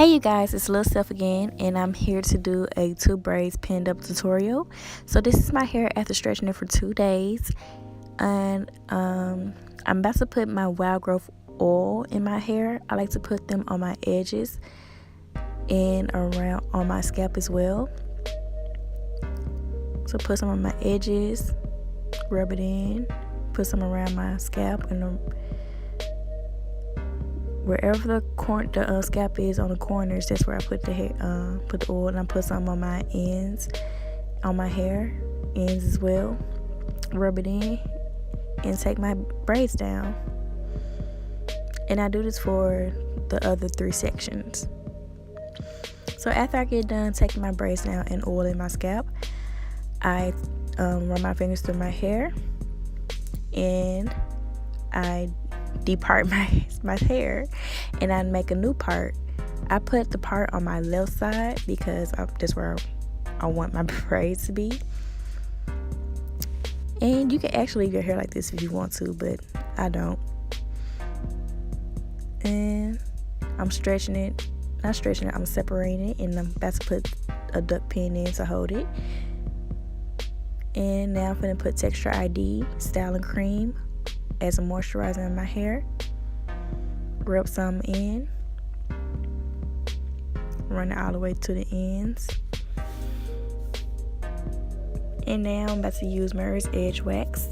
Hey you guys, it's Lil Self again, and I'm here to do a 2 braids pinned up tutorial. So this is my hair after stretching it for 2 days, and I'm about to put my wild growth oil in my hair. I like to put them on my edges and around on my scalp as well. So put some on my edges, rub it in, put some around my scalp and wherever the scalp is on the corners, that's where I put the oil, and I put some on my ends, on my hair ends as well. Rub it in and take my braids down. And I do this for the other 3 sections. So after I get done taking my braids down and oiling my scalp, I run my fingers through my hair and I depart my hair and I make a new part. I put the part on my left side because that's where I want my braids to be. And you can actually leave your hair like this if you want to, but I don't. And I'm stretching it. Not stretching it, I'm separating it, and I'm about to put a duck pin in to hold it. And now I'm going to put Texture ID Styling Cream as a moisturizer in my hair. Rub some in, run it all the way to the ends. And now I'm about to use Murray's Edge Wax.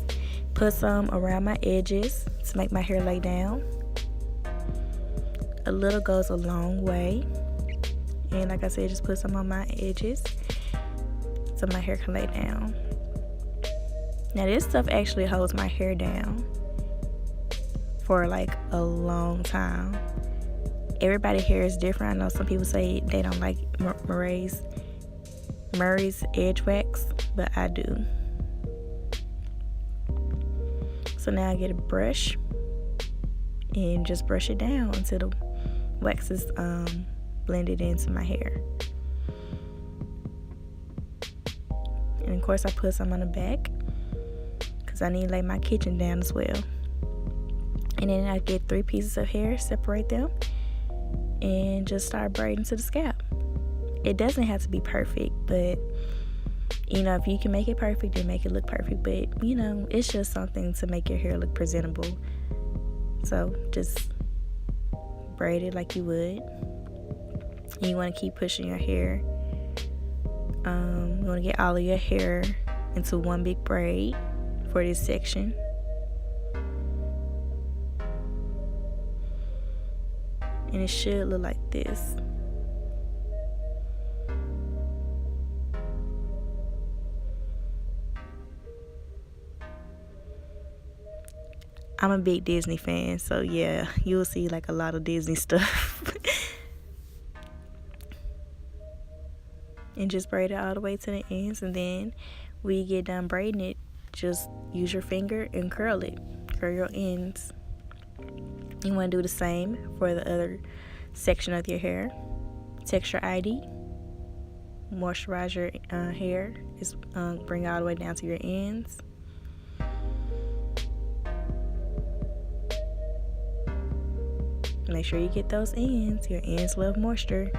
Put some around my edges to make my hair lay down. A little goes a long way. And like I said, just put some on my edges so my hair can lay down. Now this stuff actually holds my hair down for like a long time. Everybody's hair is different. I know some people say they don't like Murray's Edge Wax, but I do. So now I get a brush and just brush it down until the wax is blended into my hair. And of course I put some on the back because I need to lay my kitchen down as well. And then I get 3 pieces of hair, separate them, and just start braiding to the scalp. It doesn't have to be perfect, but if you can make it perfect, then make it look perfect. But it's just something to make your hair look presentable. So just braid it like you would. And you want to keep pushing your hair. You want to get all of your hair into one big braid for this section. And it should look like this. I'm a big Disney fan, so yeah, you'll see like a lot of Disney stuff. And just braid it all the way to the ends, and then when you get done braiding it, just use your finger and curl it. Curl your ends. You want to do the same for the other section of your hair. Texture ID. Moisturize your hair. Just bring it all the way down to your ends. Make sure you get those ends. Your ends love moisture.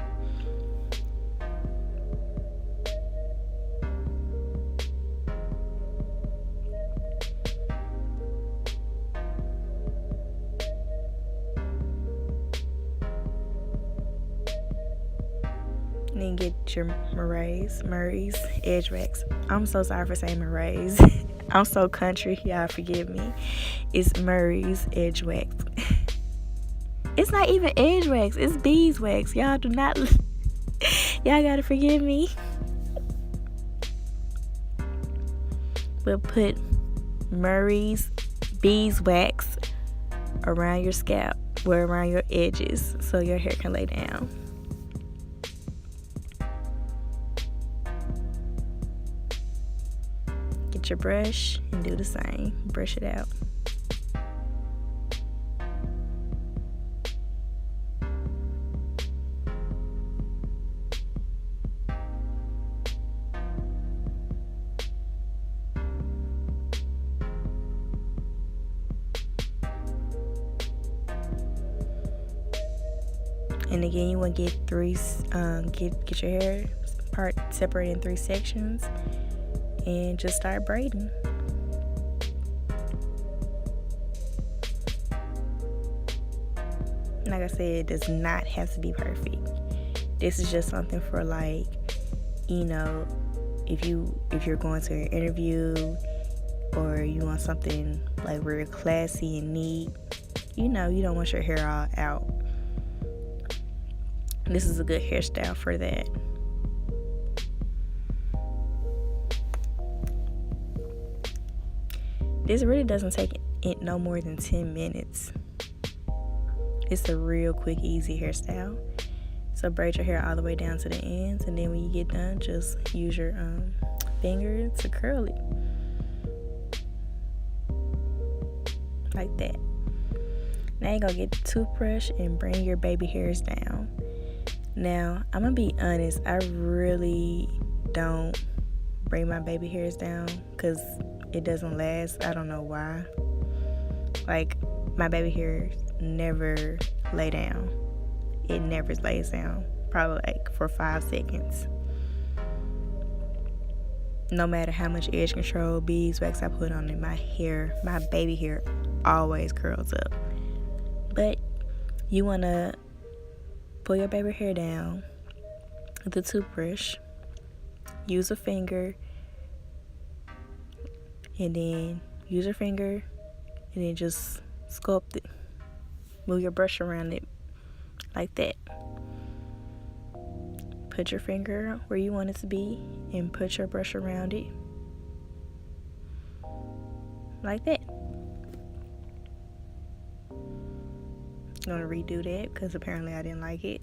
And then get your Murray's Edge Wax. I'm so sorry for saying Murray's. I'm so country, y'all forgive me. It's Murray's Edge Wax. It's not even Edge Wax, it's Beeswax. Y'all gotta forgive me. We'll put Murray's Beeswax around your scalp, or around your edges, so your hair can lay down. Get your brush and do the same. Brush it out. And again, you want to get your hair part separated in 3 sections and just start braiding. Like I said, it does not have to be perfect. This is just something for, like, you know, if you're going to an interview or you want something like real classy and neat, you know, you don't want your hair all out. This is a good hairstyle for that. This really doesn't take it no more than 10 minutes. It's a real quick, easy hairstyle. So braid your hair all the way down to the ends, and then when you get done, just use your finger to curl it. Like that. Now you're gonna get the toothbrush and bring your baby hairs down. Now, I'm gonna be honest, I really don't bring my baby hairs down because it doesn't last. I don't know why. Like, my baby hairs never lay down. It never lays down, probably like for 5 seconds. No matter how much edge control, beeswax I put on it, my baby hair always curls up. But you want to pull your baby hair down with a toothbrush, use a finger, and then use your finger, and then just sculpt it. Move your brush around it like that. Put your finger where you want it to be and put your brush around it like that. I'm gonna redo that because apparently I didn't like it.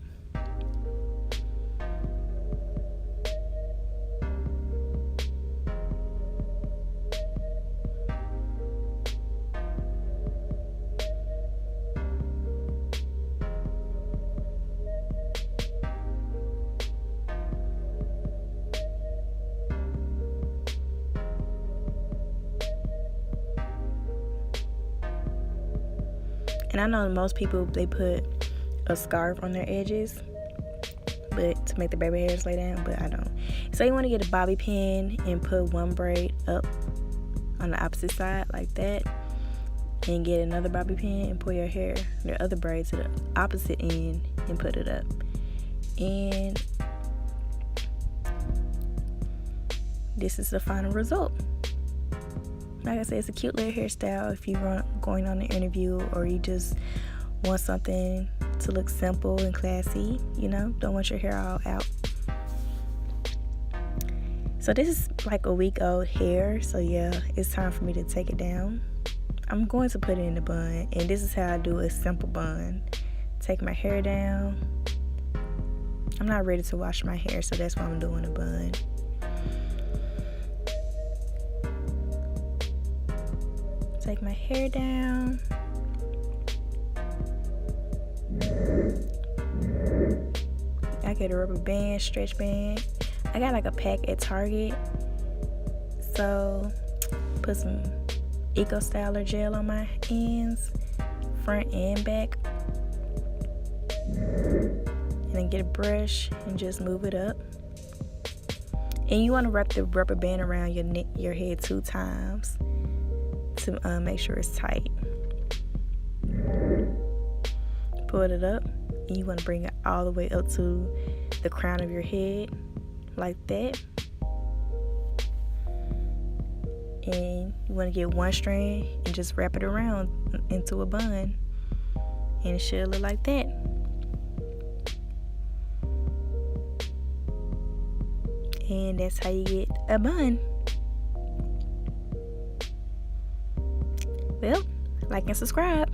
And I know most people, they put a scarf on their edges, but to make the baby hairs lay down, but I don't. So you want to get a bobby pin and put one braid up on the opposite side like that, and get another bobby pin and pull your other braid to the opposite end and put it up. And this is the final result. Like I said, it's a cute little hairstyle if you're going on an interview or you just want something to look simple and classy, you know, don't want your hair all out. So this is like a week old hair, so yeah, it's time for me to take it down. I'm going to put it in the bun, and this is how I do a simple bun. Take my hair down. I'm not ready to wash my hair, so that's why I'm doing a bun. Take my hair down. I get a rubber band, stretch band. I got like a pack at Target. So put some Eco Styler gel on my ends, front and back. And then get a brush and just move it up. And you want to wrap the rubber band around your head 2 times. To make sure it's tight. Pull it up, and you want to bring it all the way up to the crown of your head like that. And you want to get one strand and just wrap it around into a bun, and it should look like that. And that's how you get a bun. Well, like and subscribe.